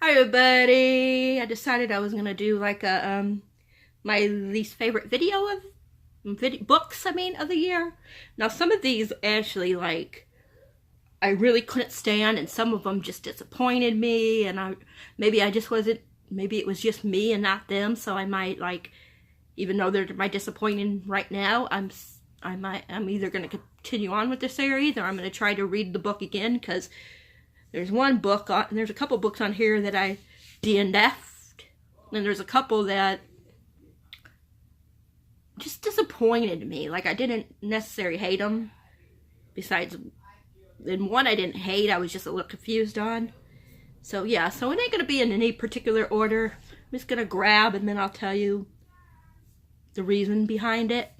Hi everybody! I decided I was gonna do like a my least favorite video of books of the year. Now some of these actually like I really couldn't stand, and some of them just disappointed me, and maybe I just wasn't, maybe it was just me and not them, so I might like, even though they're my disappointing right now, I'm either gonna continue on with the series or I'm gonna try to read the book again, because there's one book on, there's a couple books on here that I DNF'd, and there's a couple that just disappointed me. Like, I didn't necessarily hate them. Besides, in one I didn't hate, I was just a little confused on. So yeah, so it ain't gonna be in any particular order. I'm just gonna grab and then I'll tell you the reason behind it.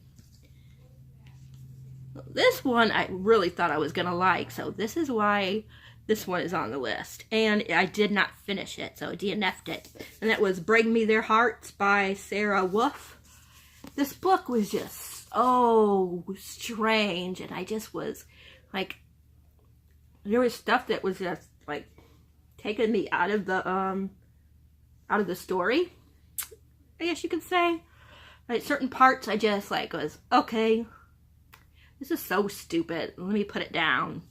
This one I really thought I was gonna like, so this is why this one is on the list. And I did not finish it, so I DNF'd it. And that was Bring Me Their Hearts by Sarah Wolf. This book was just so strange, and I just was like, there was stuff that was just like taking me out of the story, I guess you could say. Like, certain parts I just like was, okay, this is so stupid, let me put it down,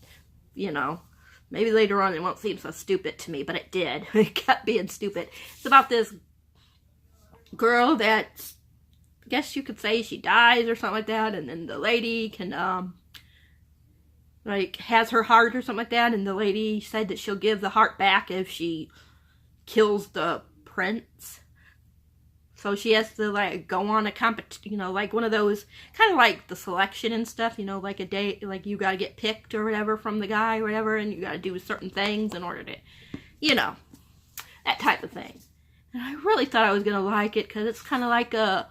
you know. Maybe later on it won't seem so stupid to me, but it did. It kept being stupid. It's about this girl that, I guess you could say she dies or something like that, and then the lady can, like, has her heart or something like that, and the lady said that she'll give the heart back if she kills the prince. So she has to, like, go on a competition, you know, like one of those, kind of like the selection and stuff, you know, like a date, like you gotta get picked or whatever from the guy or whatever, and you gotta do certain things in order to, you know, that type of thing. And I really thought I was gonna like it, because it's kind of like a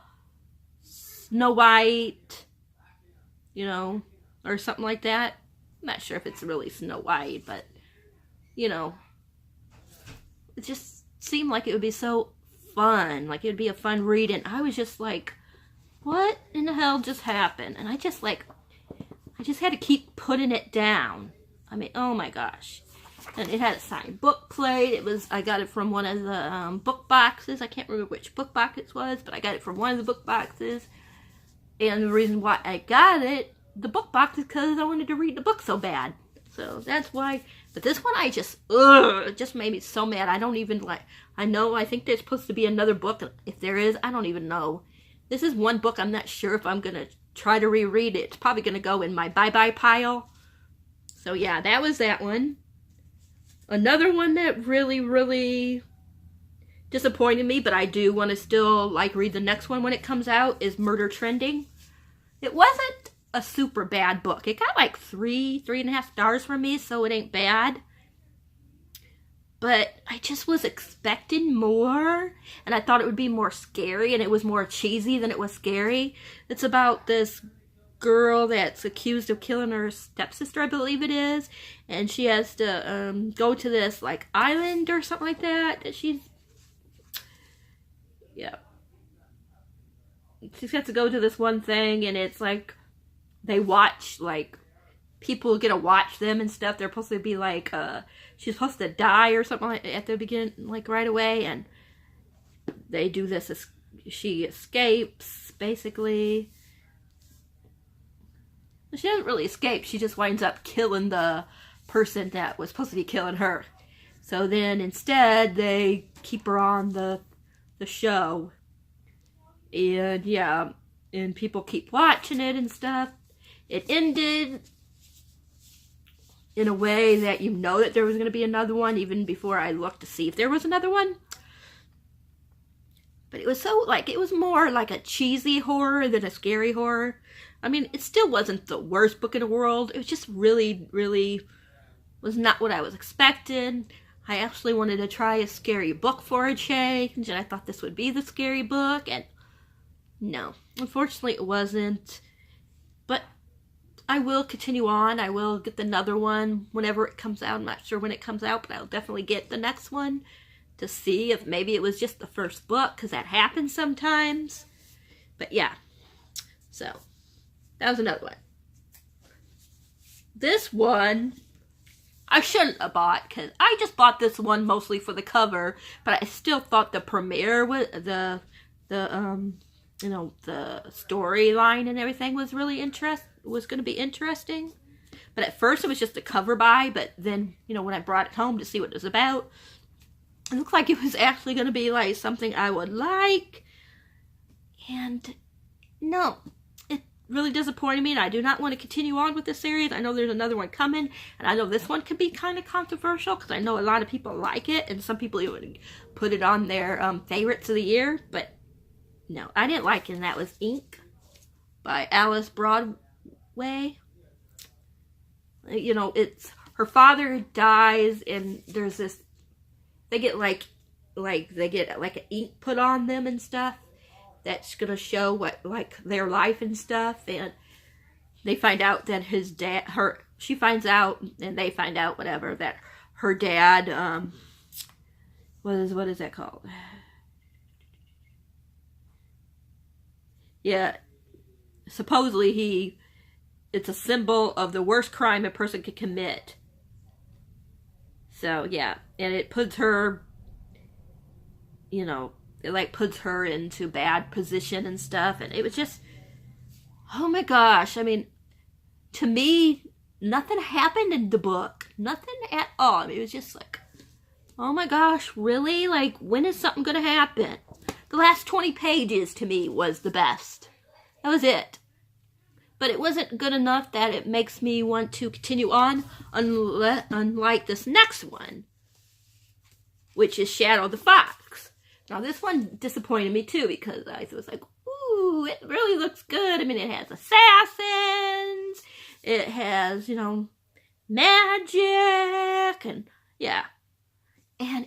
Snow White, you know, or something like that. I'm not sure if it's really Snow White, but, you know, it just seemed like it would be so fun, like it would be a fun read, and I was just like, what in the hell just happened? And I just had to keep putting it down. I mean, oh my gosh. And it had a signed book plate. I got it from one of the book boxes. I can't remember which book box it was, but I got it from one of the book boxes. And the reason why I got it, the book box, is because I wanted to read the book so bad. So that's why. But this one, it just made me so mad. I don't even like, I think there's supposed to be another book. If there is, I don't even know. This is one book I'm not sure if I'm going to try to reread it. It's probably going to go in my bye-bye pile. So yeah, that was that one. Another one that really, really disappointed me, but I do want to still like read the next one when it comes out, is Murder Trending. It wasn't a super bad book. It got like 3.5 stars from me, so it ain't bad. But I just was expecting more, and I thought it would be more scary, and it was more cheesy than it was scary. It's about this girl that's accused of killing her stepsister, I believe it is, and she has to go to this like island or something like that. She's got to go to this one thing, and it's like they watch, like, people get to watch them and stuff. They're supposed to be like, she's supposed to die or something like at the beginning, like right away, and they do this. She escapes, basically. She doesn't really escape. She just winds up killing the person that was supposed to be killing her. So then instead, they keep her on the show. And yeah, and people keep watching it and stuff. It ended in a way that you know that there was going to be another one, even before I looked to see if there was another one. But it was so, like, it was more like a cheesy horror than a scary horror. I mean, it still wasn't the worst book in the world. It was just really, really was not what I was expecting. I actually wanted to try a scary book for a change, and I thought this would be the scary book, and no, unfortunately it wasn't. But I will continue on. I will get another one whenever it comes out. I'm not sure when it comes out, but I'll definitely get the next one to see if maybe it was just the first book, because that happens sometimes. But yeah, so that was another one. This one I shouldn't have bought, because I just bought this one mostly for the cover, but I still thought the premiere was the storyline and everything was really was going to be interesting. But at first it was just a cover buy, but then, when I brought it home to see what it was about, it looked like it was actually going to be like something I would like. And no, it really disappointed me, and I do not want to continue on with this series. I know there's another one coming, and I know this one could be kind of controversial, because I know a lot of people like it, and some people even put it on their favorites of the year, but no, I didn't like it, and that was Ink by Alice Broadway. It's her father dies, and there's this, they get like an ink put on them and stuff that's gonna show what, like, their life and stuff, and they find out that she finds out, and they find out, whatever, that her dad, what is that called? Yeah, supposedly it's a symbol of the worst crime a person could commit. So, yeah, and it puts her, it like puts her into bad position and stuff, and it was just, oh my gosh, I mean, to me, nothing happened in the book. Nothing at all. I mean, it was just like, oh my gosh, really? Like, when is something going to happen? The last 20 pages, to me, was the best. That was it. But it wasn't good enough that it makes me want to continue on, unlike this next one, which is Shadow the Fox. Now, this one disappointed me, too, because I was like, ooh, it really looks good. I mean, it has assassins, it has, magic, and, yeah. And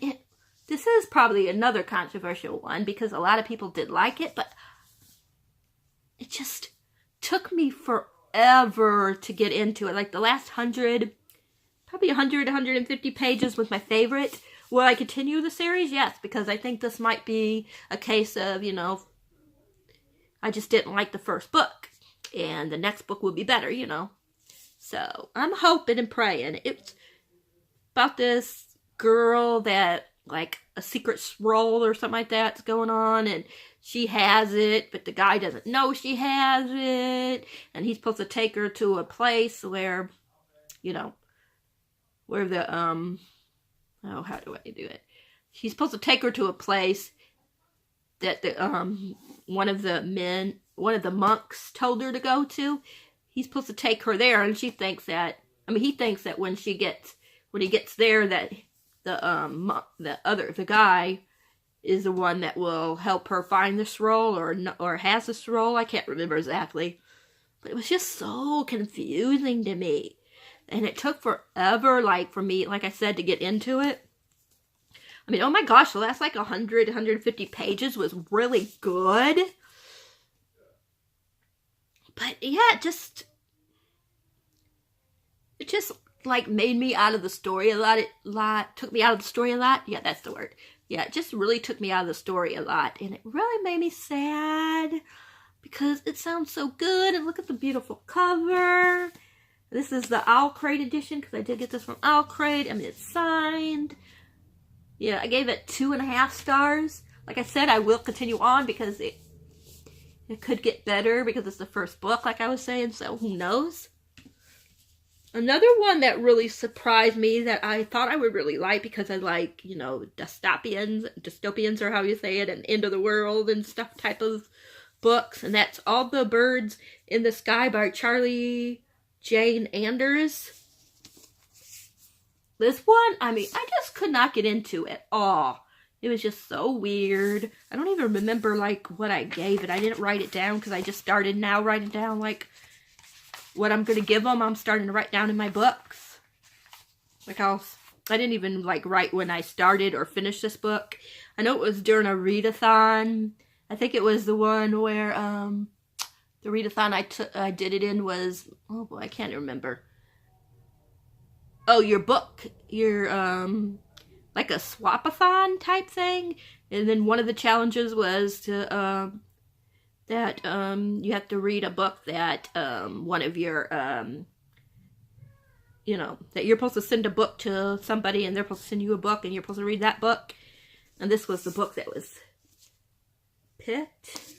this is probably another controversial one, because a lot of people did like it, but it just took me forever to get into it. Like, the last 100, probably 100, 150 pages was my favorite. Will I continue the series? Yes, because I think this might be a case of, I just didn't like the first book, and the next book will be better, So, I'm hoping and praying. It's about this girl that, like, a secret scroll or something like that's going on, and she has it, but the guy doesn't know she has it, and he's supposed to take her to a place where, where the, how do I do it? He's supposed to take her to a place that the, one of the monks told her to go to. He's supposed to take her there, and she thinks that, he thinks that when he gets there, that the guy is the one that will help her find the scroll, or has the scroll. I can't remember exactly. But it was just so confusing to me. And it took forever, like, for me, like I said, to get into it. I mean, oh my gosh, the last, like, 100, 150 pages was really good. But, yeah, it just, like, made me out of the story a lot. Took me out of the story a lot. Yeah, that's the word. Yeah, it just really took me out of the story a lot. And it really made me sad, because it sounds so good. And look at the beautiful cover. This is the Owl Crate edition, because I did get this from Owl Crate. I mean, it's signed. Yeah, I gave it 2.5 stars. Like I said, I will continue on, because it could get better, because it's the first book, like I was saying, so who knows? Another one that really surprised me, that I thought I would really like, because I like, dystopians, or how you say it, and end of the world and stuff type of books, and that's All the Birds in the Sky by Charlie Jane Anders. This one, I just could not get into at all. It was just so weird. I don't even remember, like, what I gave it. I didn't write it down, because I just started now writing down, like, what I'm going to give them. I'm starting to write down in my books. Like, I didn't even, like, write when I started or finished this book. I know it was during a readathon. I think it was the one where, the readathon I did it in was, oh boy, I can't remember. Oh, your book, like a swapathon type thing. And then one of the challenges was to, you have to read a book that, one of your, you know, that you're supposed to send a book to somebody and they're supposed to send you a book and you're supposed to read that book. And this was the book that was picked.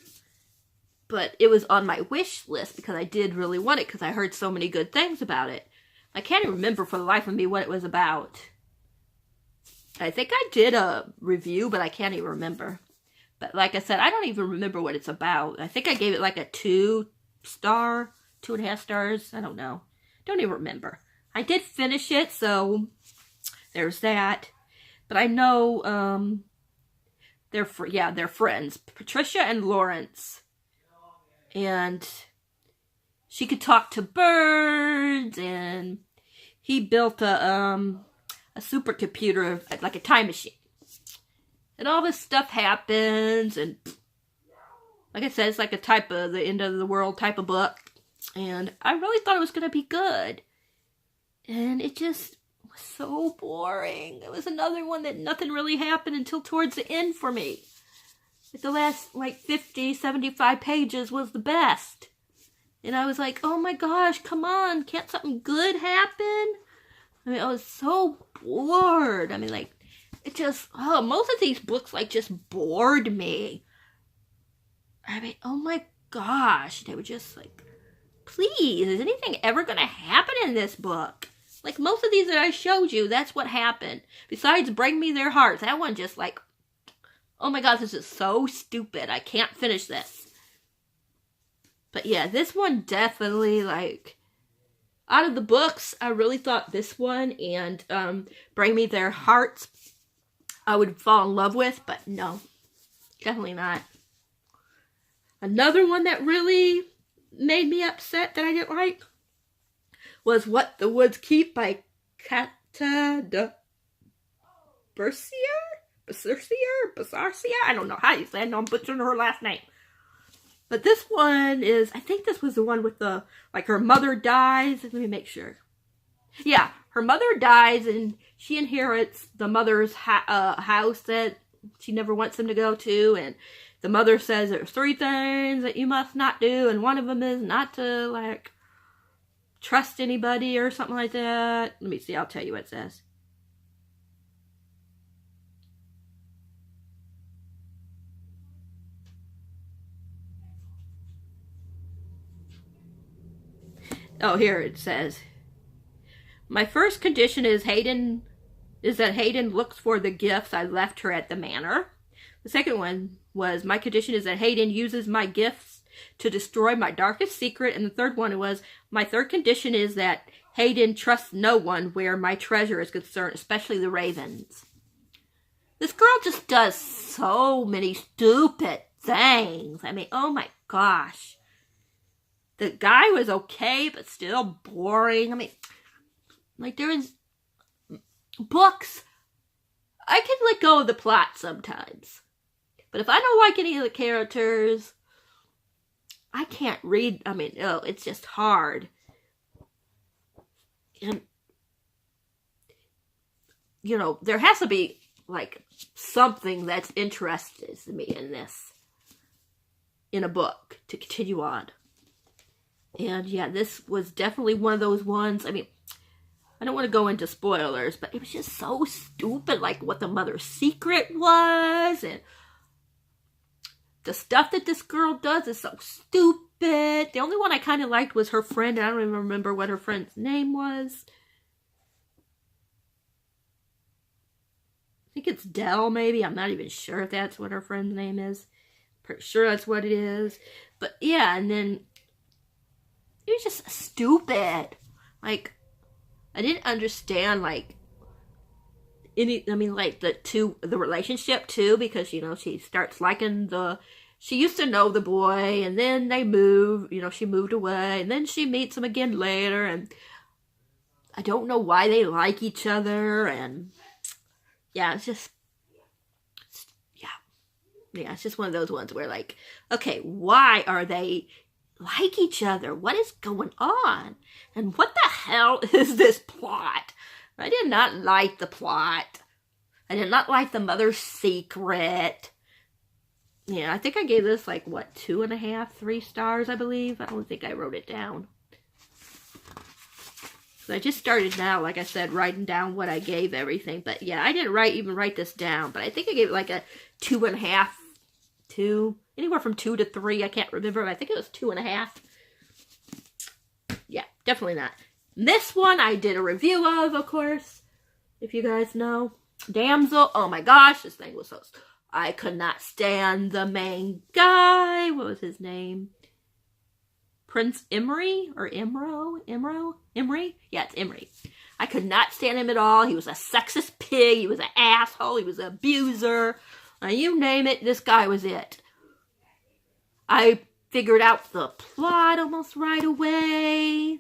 But it was on my wish list because I did really want it because I heard so many good things about it. I can't even remember for the life of me what it was about. I think I did a review, but I can't even remember. But like I said, I don't even remember what it's about. I think I gave it like a 2-star, 2.5 stars. I don't know. Don't even remember. I did finish it, so there's that. But I know they're friends, Patricia and Lawrence. And she could talk to birds, and he built a supercomputer, like a time machine. And all this stuff happens, and like I said, it's like a type of the end of the world type of book. And I really thought it was going to be good. And it just was so boring. It was another one that nothing really happened until towards the end for me. Like the last, 50, 75 pages was the best. And I was like, oh my gosh, come on, can't something good happen? I mean, I was so bored. I mean, it just, most of these books, just bored me. I mean, oh my gosh, they were just please, is anything ever going to happen in this book? Like most of these that I showed you, that's what happened. Besides Bring Me Their Hearts, that one just oh my gosh, this is so stupid. I can't finish this. But yeah, this one definitely, out of the books, I really thought this one and Bring Me Their Hearts I would fall in love with, but no, definitely not. Another one that really made me upset that I didn't like was What the Woods Keep by Kata de Bercier? I don't know how you say it. I know I'm butchering her last name. But this one is, I think this was the one with the, her mother dies. Let me make sure. Yeah, her mother dies and she inherits the mother's house that she never wants them to go to. And the mother says there's 3 things that you must not do. And one of them is not to, trust anybody or something like that. Let me see, I'll tell you what it says. Oh, here it says, my first condition is that Hayden looks for the gifts I left her at the manor. The second one was, my condition is that Hayden uses my gifts to destroy my darkest secret. And the third one was, my third condition is that Hayden trusts no one where my treasure is concerned, especially the ravens. This girl just does so many stupid things. I mean, oh my gosh. The guy was okay, but still boring. I mean, there is books. I can let go of the plot sometimes. But if I don't like any of the characters, I can't read. I mean, it's just hard. And, there has to be, something that's interested me in a book to continue on. And yeah, this was definitely one of those ones. I mean, I don't want to go into spoilers, but it was just so stupid, what the mother's secret was, and the stuff that this girl does is so stupid. The only one I kind of liked was her friend, and I don't even remember what her friend's name was. I think it's Dell, maybe. I'm not even sure if that's what her friend's name is. Pretty sure that's what it is. But yeah, and then it was just stupid. I didn't understand, the relationship too, because, she starts liking she used to know the boy, and then they moved, she moved away, and then she meets him again later, and I don't know why they like each other, and yeah, it's just, yeah, it's just one of those ones where, okay, why are they like each other? What is going on? And what the hell is this plot? I did not like the plot. I did not like the mother's secret. Yeah, I think I gave this 2.5, 3 stars, I believe. I don't think I wrote it down. So I just started now, like I said, writing down what I gave everything. But yeah, I didn't even write this down. But I think I gave it like a 2.5, 2, anywhere from 2 to 3. I can't remember. But I think it was 2.5. Yeah, definitely not. This one I did a review of course, if you guys know. Damsel. Oh my gosh, this thing was so... I could not stand the main guy. What was his name? Prince Emery? Or Emery? Yeah, it's Emery. I could not stand him at all. He was a sexist pig. He was an asshole. He was an abuser. You name it, this guy was it. I figured out the plot almost right away.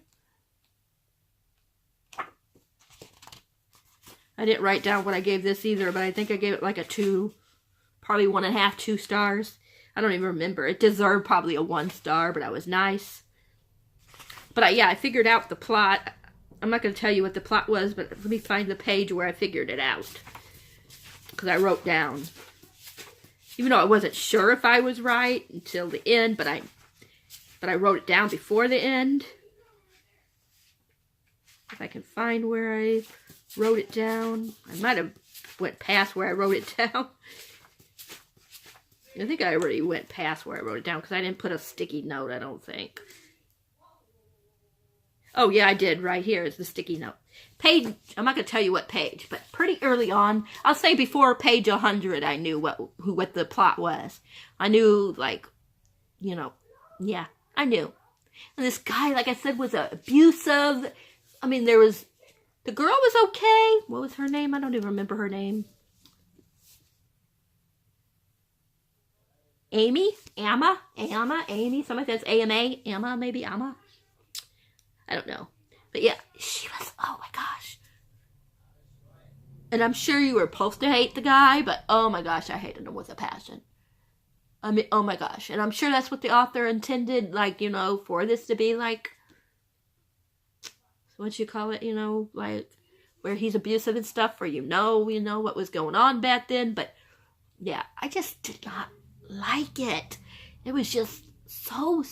I didn't write down what I gave this either, but I think I gave it like a 2. Probably 1.5, 2 stars. I don't even remember. It deserved probably a 1 star, but I was nice. But I figured out the plot. I'm not going to tell you what the plot was, but let me find the page where I figured it out. Because I wrote down. Even though I wasn't sure if I was right until the end, but I wrote it down before the end. If I can find where I wrote it down. I might have went past where I wrote it down. I think I already went past where I wrote it down because I didn't put a sticky note, I don't think. Oh, yeah, I did. Right here is the sticky note. Page, I'm not going to tell you what page, but pretty early on, I'll say before page 100, I knew what the plot was. I knew, like, you know, yeah, I knew. And this guy, like I said, was abusive. I mean, the girl was okay. What was her name? I don't even remember her name. Amy? Amma? Amy? Something that's AMA? Amma, maybe? Amma? I don't know. But yeah, she was, oh my gosh. And I'm sure you were supposed to hate the guy, but oh my gosh, I hated him with a passion. I mean, oh my gosh. And I'm sure that's what the author intended, like, you know, for this to be like, what you call it, you know, like, where he's abusive and stuff, or you know what was going on back then. But yeah, I just did not like it. It was just so,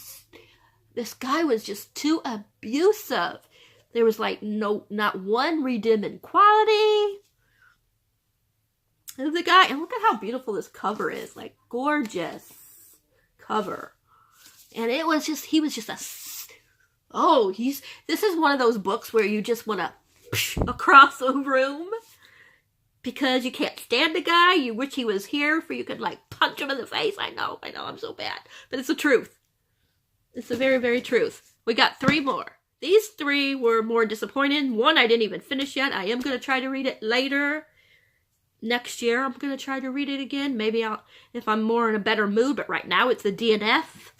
this guy was just too abusive. There was like not one redeeming quality of the guy. And look at how beautiful this cover is, like gorgeous cover. And it was just, he was just this is one of those books where you just want to across a room because you can't stand the guy. You wish he was here for you could like punch him in the face. I know, I'm so bad. But it's the truth. It's the very, very truth. We got 3 more. These 3 were more disappointing. One I didn't even finish yet. I am going to try to read it later. Next year, I'm going to try to read it again. Maybe if I'm more in a better mood. But right now, it's the DNF.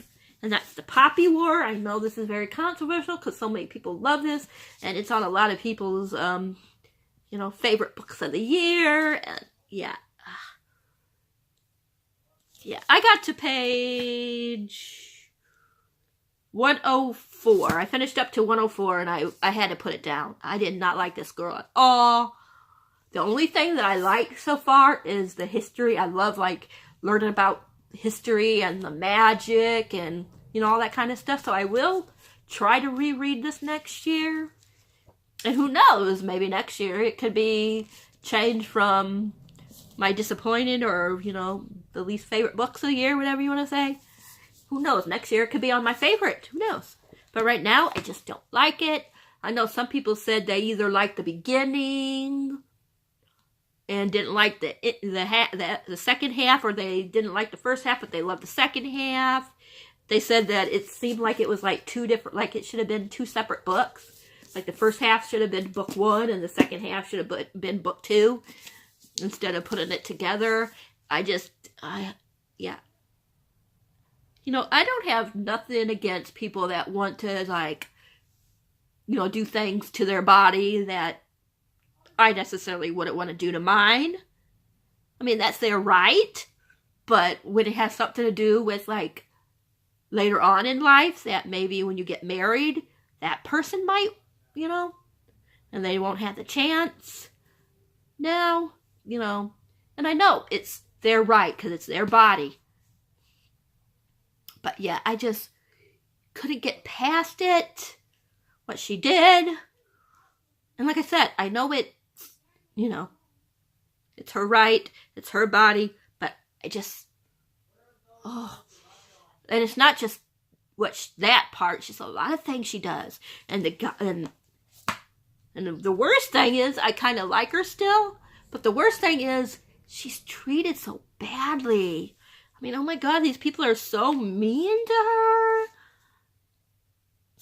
And that's the Poppy War. I know this is very controversial because so many people love this. And it's on a lot of people's, favorite books of the year. And yeah. Yeah, I got to page 104. I finished up to 104 and I had to put it down. I did not like this girl at all. The only thing that I like so far is the history. I love like learning about history and the magic and all that kind of stuff. So I will try to reread this next year. And who knows, maybe next year it could be changed from my disappointed or, the least favorite books of the year, whatever you want to say. Who knows? Next year it could be on my favorite. Who knows? But right now, I just don't like it. I know some people said they either liked the beginning and didn't like the second half, or they didn't like the first half, but they loved the second half. They said that it seemed like it was like 2 different, like it should have been 2 separate books. Like the first half should have been book 1 and the second half should have been book 2 instead of putting it together. I don't have nothing against people that want to, do things to their body that I necessarily wouldn't want to do to mine. I mean, that's their right. But when it has something to do with, later on in life, that maybe when you get married, that person might, and they won't have the chance. No, and I know it's their right because it's their body. But yeah, I just couldn't get past it. What she did. And like I said, I know it, you know, it's her right, it's her body, but I just, oh, and it's not just that part, it's just a lot of things she does. And the worst thing is, I kind of like her still, but the worst thing is, she's treated so badly. I mean, oh my God, these people are so mean to her.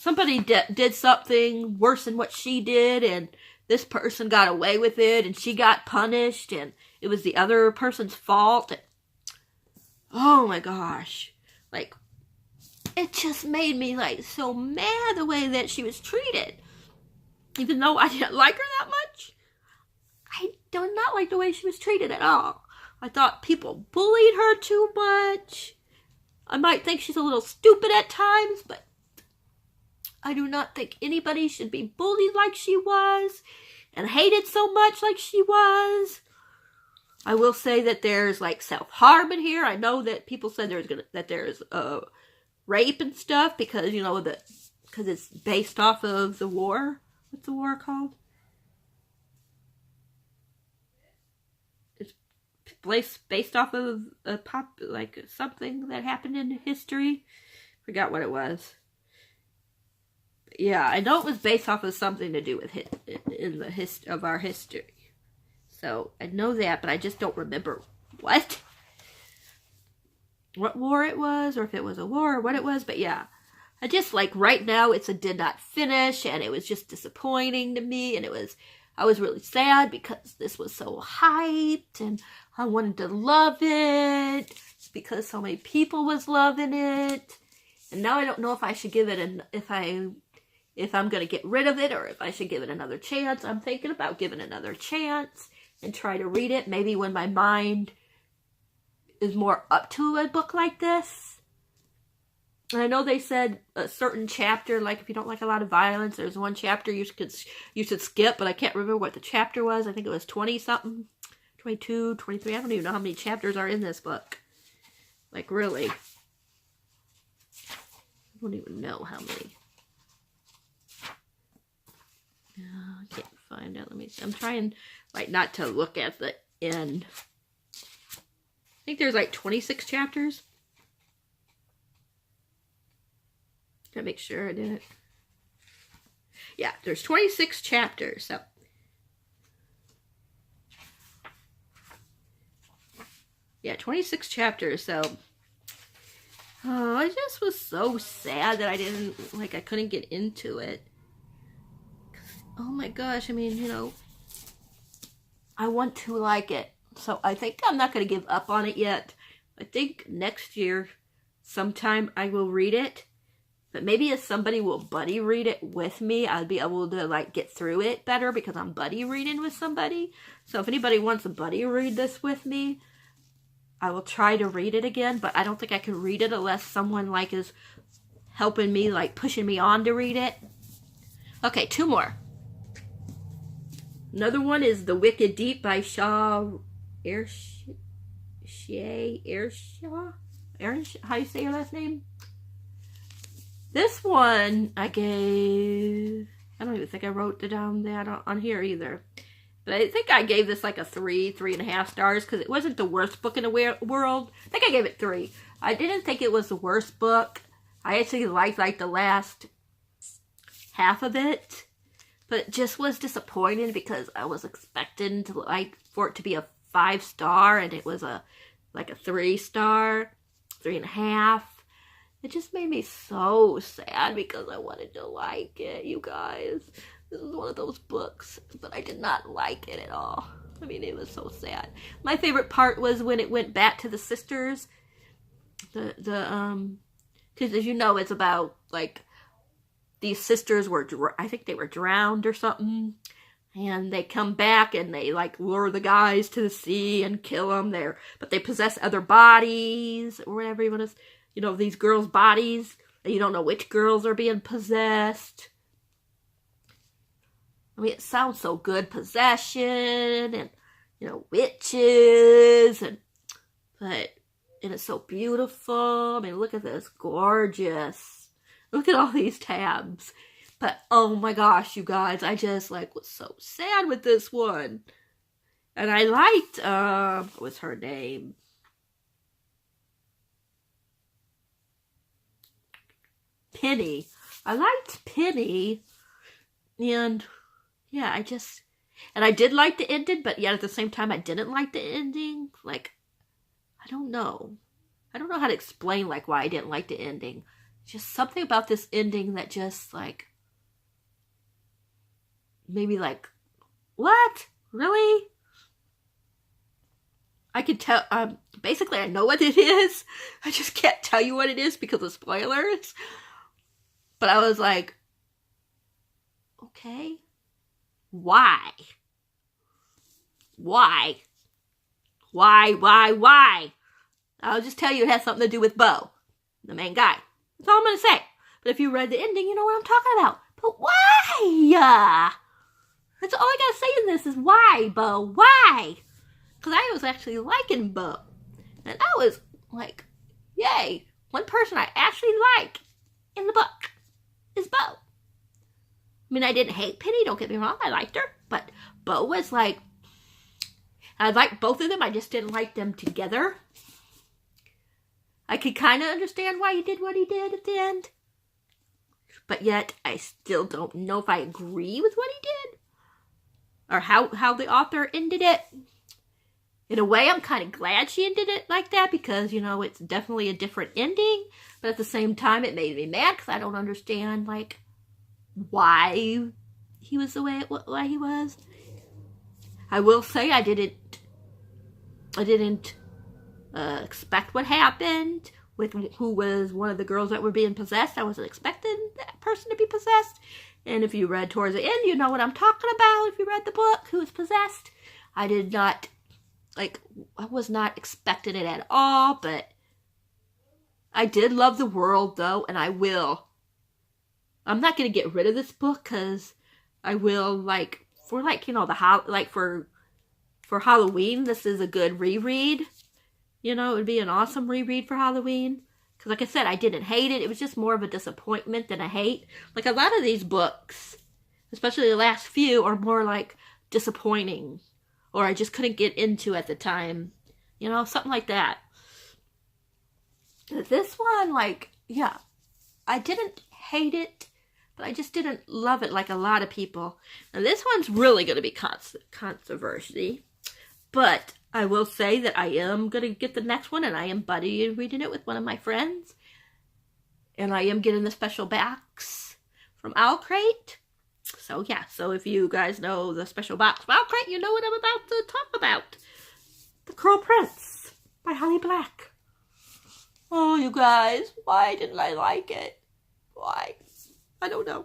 Somebody did something worse than what she did, and this person got away with it, and she got punished, and it was the other person's fault. Oh my gosh. Like, it just made me, like, so mad the way that she was treated. Even though I didn't like her that much, I do not like the way she was treated at all. I thought people bullied her too much. I might think she's a little stupid at times, but I do not think anybody should be bullied like she was and hated so much like she was. I will say that there's like self-harm in here. I know that people said there's rape and stuff because, you know, because it's based off of the war. What's the war called? It's based off of something that happened in history. Forgot what it was. Yeah, I know it was based off of something to do with of our history. So I know that, but I just don't remember what war it was, or if it was a war, or what it was. But yeah, I just, like, right now it's a did not finish, and it was just disappointing to me, and I was really sad because this was so hyped, and I wanted to love it because so many people was loving it, and now I don't know if I should give it if I'm going to get rid of it, or if I should give it another chance. I'm thinking about giving another chance and try to read it, maybe when my mind is more up to a book like this. And I know they said a certain chapter, like if you don't like a lot of violence, there's one chapter you should skip, but I can't remember what the chapter was. I think it was 20-something, 22, 23. I don't even know how many chapters are in this book. Like, really. I don't even know how many. I can't find it. Let me see. I'm trying, like, not to look at the end. I think there's like 26 chapters. Gotta make sure I did it. Yeah, there's 26 chapters. So, yeah, 26 chapters. So, oh, I just was so sad that I couldn't get into it. Oh my gosh, I mean, you know, I want to like it. So I think I'm not going to give up on it yet. I think next year, sometime I will read it. But maybe if somebody will buddy read it with me, I'll be able to, like, get through it better because I'm buddy reading with somebody. So if anybody wants to buddy read this with me, I will try to read it again. But I don't think I can read it unless someone, like, is helping me, like, pushing me on to read it. Okay, 2 more. Another one is The Wicked Deep by Shaw Ershaw. How do you say your last name? This one I don't even think I wrote it down that on here either. But I think I gave this like a 3.5 stars because it wasn't the worst book in the world. I think I gave it 3. I didn't think it was the worst book. I actually liked like the last half of it. But it just was disappointing because I was expecting to for it to be a 5-star, and it was like a 3-star, 3.5. It just made me so sad because I wanted to like it, you guys. This is one of those books, but I did not like it at all. I mean, it was so sad. My favorite part was when it went back to the sisters. Because as you know, it's about like these sisters I think they were drowned or something, and they come back and they like lure the guys to the sea and kill them there, but they possess other bodies or whatever you want to, you know, these girls' bodies, and you don't know which girls are being possessed. I mean, it sounds so good, possession and, you know, witches, and it's so beautiful. I mean, look at this, gorgeous. Look at all these tabs. But oh my gosh, you guys, I just like was so sad with this one. And I liked, what was her name? Penny. I liked Penny. And yeah, and I did like the ending, but yet at the same time I didn't like the ending. Like, I don't know. I don't know how to explain like why I didn't like the ending. Just something about this ending that just like maybe like, what? Really? I can tell, basically I know what it is. I just can't tell you what it is because of spoilers. But I was like, okay, why? Why? I'll just tell you it has something to do with Bo, the main guy. That's all I'm going to say. But if you read the ending, you know what I'm talking about. But why? That's all I got to say in this is why, Bo? Why? Because I was actually liking Bo. And I was like, yay. One person I actually like in the book is Bo. I mean, I didn't hate Penny, don't get me wrong. I liked her. But Bo was like, I liked both of them. I just didn't like them together. I could kind of understand why he did what he did at the end. But yet, I still don't know if I agree with what he did. Or how the author ended it. In a way, I'm kind of glad she ended it like that because, you know, it's definitely a different ending. But at the same time, it made me mad because I don't understand, like, why he was the way why he was. I will say I didn't expect what happened with who was one of the girls that were being possessed. I wasn't expecting that person to be possessed. And if you read towards the end, you know what I'm talking about. If you read the book, who was possessed. I did not, like, I was not expecting it at all, but I did love the world, though, and I will. I'm not going to get rid of this book, because I will, like, for, like, you know, for Halloween, this is a good reread. You know, it would be an awesome reread for Halloween. Because, like I said, I didn't hate it. It was just more of a disappointment than a hate. Like, a lot of these books, especially the last few, are more, like, disappointing. Or I just couldn't get into at the time. You know, something like that. This one, like, yeah, I didn't hate it, but I just didn't love it like a lot of people. And this one's really going to be controversy. But I will say that I am going to get the next one, and I am buddy reading it with one of my friends. And I am getting the special backs from Owlcrate. So, yeah, so if you guys know the special box from Owlcrate, you know what I'm about to talk about. The Cruel Prince by Holly Black. Oh, you guys, why didn't I like it? Why? I don't know.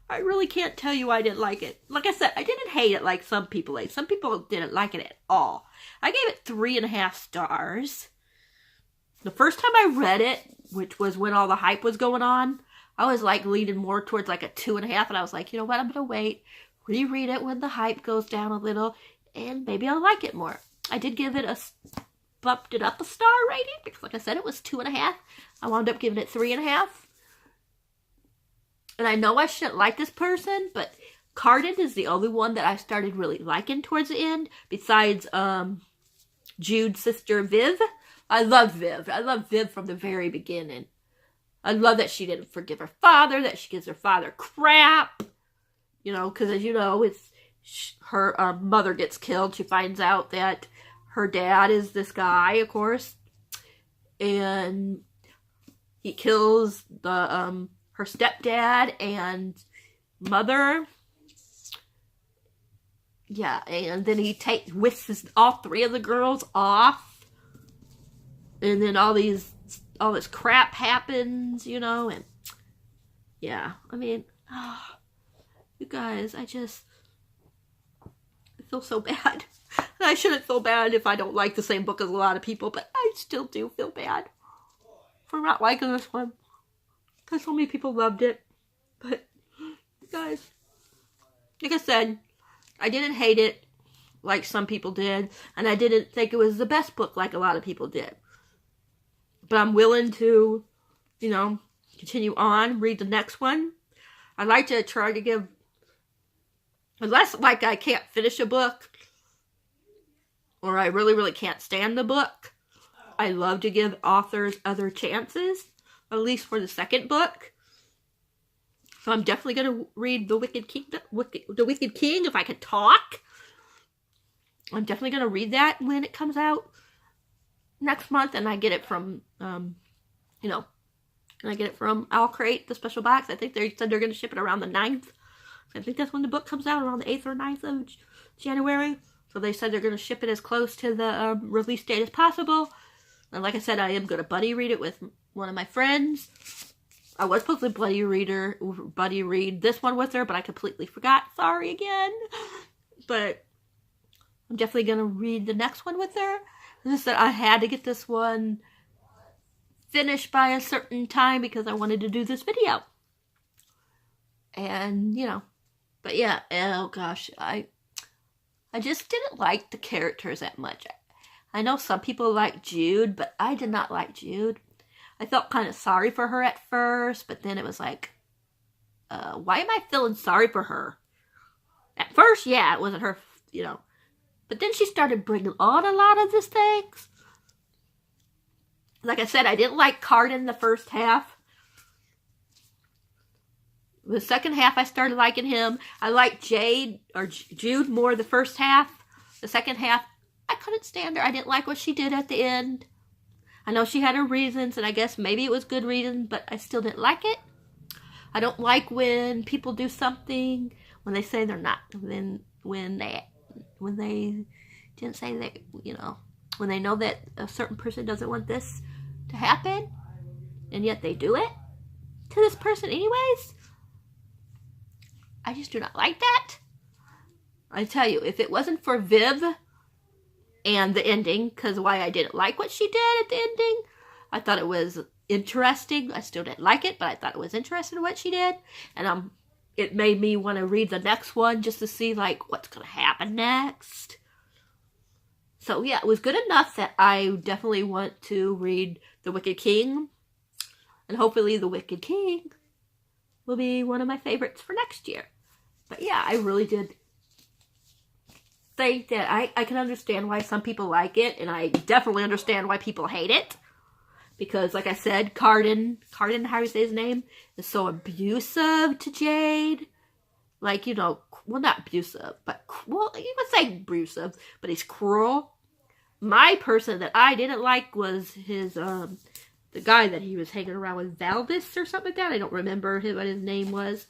I really can't tell you I didn't like it. Like I said, I didn't hate it like some people ate. Some people didn't like it at all. I gave it 3.5 stars. The first time I read it, which was when all the hype was going on, I was like leaning more towards like a 2.5, and I was like, you know what, I'm going to wait, reread it when the hype goes down a little, and maybe I'll like it more. I did give it bumped it up a star rating, because like I said, it was 2.5. I wound up giving it 3.5. And I know I shouldn't like this person, but Cardin is the only one that I started really liking towards the end, besides Jude's sister Viv. I love Viv. I love Viv from the very beginning. I love that she didn't forgive her father, that she gives her father crap. You know, because as you know, it's her mother gets killed. She finds out that her dad is this guy, of course. And he kills the her stepdad and mother. Yeah, and then he whisks all 3 of the girls off. And then all this crap happens, you know, and yeah, I mean, you guys, I feel so bad. And I shouldn't feel bad if I don't like the same book as a lot of people, but I still do feel bad for not liking this one. Because so many people loved it. But, you guys, like I said, I didn't hate it like some people did. And I didn't think it was the best book like a lot of people did. But I'm willing to, you know, continue on, read the next one. I like to try to give, unless like I can't finish a book or I really, really can't stand the book, I love to give authors other chances, at least for the second book. So I'm definitely going to read The Wicked King, if I could talk. I'm definitely going to read that when it comes out next month, and I get it from, you know, and I get it from Owl Crate, the special box. I think they said they're going to ship it around the 9th. I think that's when the book comes out, around the 8th or 9th of January. So they said they're going to ship it as close to the release date as possible. And like I said, I am going to buddy read it with one of my friends. I was supposed to buddy read this one with her, but I completely forgot. Sorry again. But I'm definitely going to read the next one with her. I just said I had to get this one finished by a certain time because I wanted to do this video. And, you know, but yeah, oh gosh, I just didn't like the characters that much. I know some people like Jude, but I did not like Jude. I felt kind of sorry for her at first, but then it was like, why am I feeling sorry for her? At first, yeah, it wasn't her, you know. But then she started bringing on a lot of these things. Like I said, I didn't like Carden the first half. The second half, I started liking him. I liked Jude more the first half. The second half, I couldn't stand her. I didn't like what she did at the end. I know she had her reasons, and I guess maybe it was good reasons, but I still didn't like it. I don't like when people do something when they say they're not. When they didn't say that, you know, when they know that a certain person doesn't want this to happen, and yet they do it to this person anyways. I just do not like that. I tell you, if it wasn't for Viv and the ending, because why I didn't like what she did at the ending, I thought it was interesting. I still didn't like it, but I thought it was interesting what she did. And it made me want to read the next one just to see, like, what's going to happen next. So, yeah, it was good enough that I definitely want to read The Wicked King. And hopefully The Wicked King will be one of my favorites for next year. But, yeah, I really did think that I can understand why some people like it. And I definitely understand why people hate it. Because, like I said, Carden, how do you say his name, is so abusive to Jade. Like, you know, well, not abusive, but, well, you would say abusive, but he's cruel. My person that I didn't like was his, the guy that he was hanging around with, Valvis or something like that. I don't remember what his name was.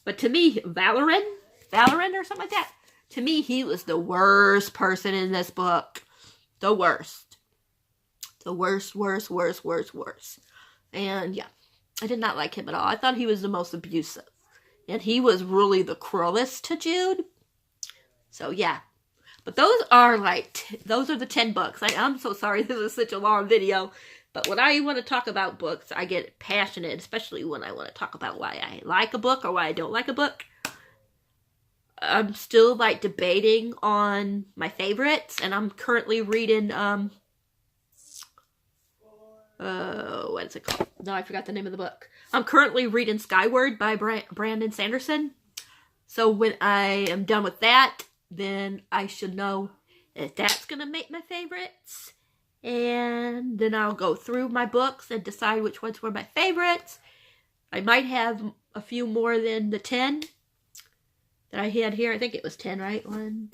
But to me, Valoran or something like that. To me, he was the worst person in this book. The worst. The worst. And yeah, I did not like him at all. I thought he was the most abusive. And he was really the cruelest to Jude. So yeah. But those are the 10 books. I'm so sorry this is such a long video. But when I want to talk about books, I get passionate, especially when I want to talk about why I like a book or why I don't like a book. I'm still, like, debating on my favorites. And I'm currently reading, what's it called? No, I forgot the name of the book. I'm currently reading Skyward by Brandon Sanderson. So when I am done with that, then I should know if that's going to make my favorites. And then I'll go through my books and decide which ones were my favorites. I might have a few more than the 10 that I had here. I think it was 10, right? 1,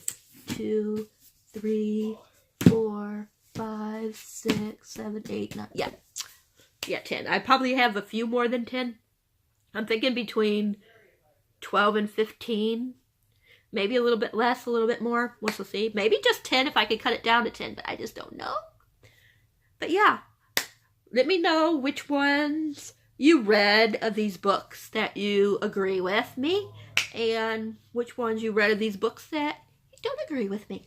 2, 3, 4, 5, 6, 7, 8, 9. Yeah. Yeah, 10. I probably have a few more than 10. I'm thinking between 12 and 15. Maybe a little bit less, a little bit more. We'll see. Maybe just 10 if I could cut it down to 10, but I just don't know. But yeah, let me know which ones you read of these books that you agree with me, and which ones you read of these books that you don't agree with me,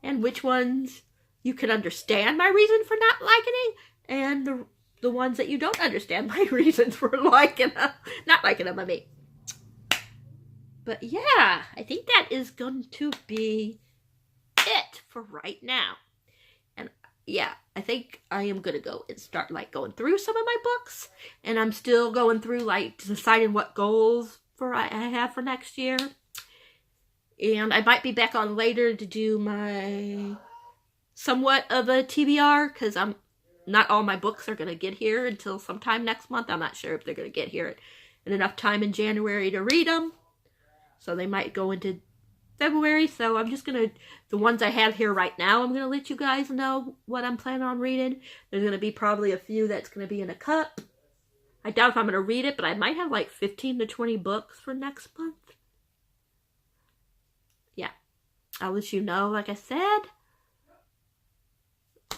and which ones you can understand my reason for not liking it, and the ones that you don't understand my reasons for liking them, not liking them, I mean. But yeah, I think that is going to be it for right now. And yeah, I think I am going to go and start, like, going through some of my books. And I'm still going through, like, deciding what goals I have for next year. And I might be back on later to do my somewhat of a TBR, because not all my books are going to get here until sometime next month. I'm not sure if they're going to get here in enough time in January to read them. So they might go into February. So I'm just going to, the ones I have here right now, I'm going to let you guys know what I'm planning on reading. There's going to be probably a few that's going to be in a cup. I doubt if I'm going to read it, but I might have like 15 to 20 books for next month. Yeah. I'll let you know, like I said,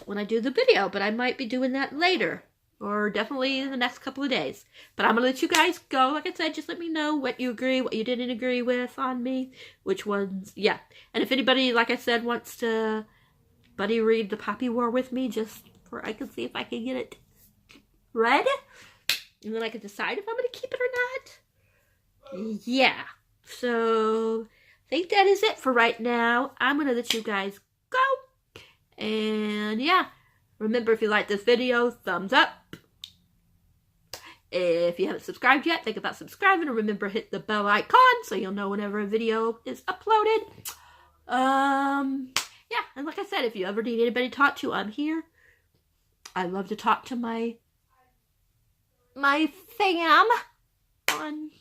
when I do the video, but I might be doing that later, or definitely in the next couple of days. But I'm going to let you guys go. Like I said, just let me know what you agree, what you didn't agree with on me, which ones, yeah. And if anybody, like I said, wants to buddy read The Poppy War with me, just for I can see if I can get it read, and then I can decide if I'm going to keep it or not. Yeah. So, I think that is it for right now. I'm going to let you guys go. And yeah, remember, if you like this video, thumbs up. If you haven't subscribed yet, think about subscribing, and remember, hit the bell icon so you'll know whenever a video is uploaded. Yeah, and like I said, if you ever need anybody to talk to, I'm here. I love to talk to my fam on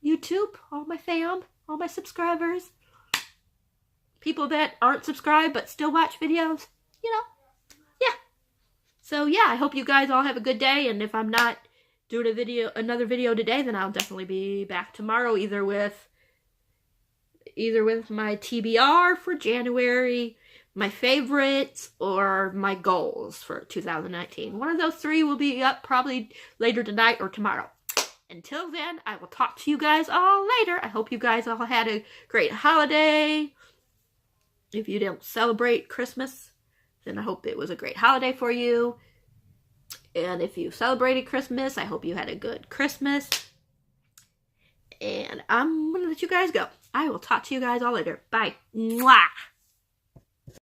YouTube, all my fam, all my subscribers. People that aren't subscribed but still watch videos, you know, yeah. So yeah, I hope you guys all have a good day, and if I'm not doing another video today, then I'll definitely be back tomorrow, either with my TBR for January, my favorites, or my goals for 2019. One of those three will be up probably later tonight or tomorrow. Until then, I will talk to you guys all later. I hope you guys all had a great holiday. If you don't celebrate Christmas, then I hope it was a great holiday for you. And if you celebrated Christmas, I hope you had a good Christmas. And I'm going to let you guys go. I will talk to you guys all later. Bye. Mwah.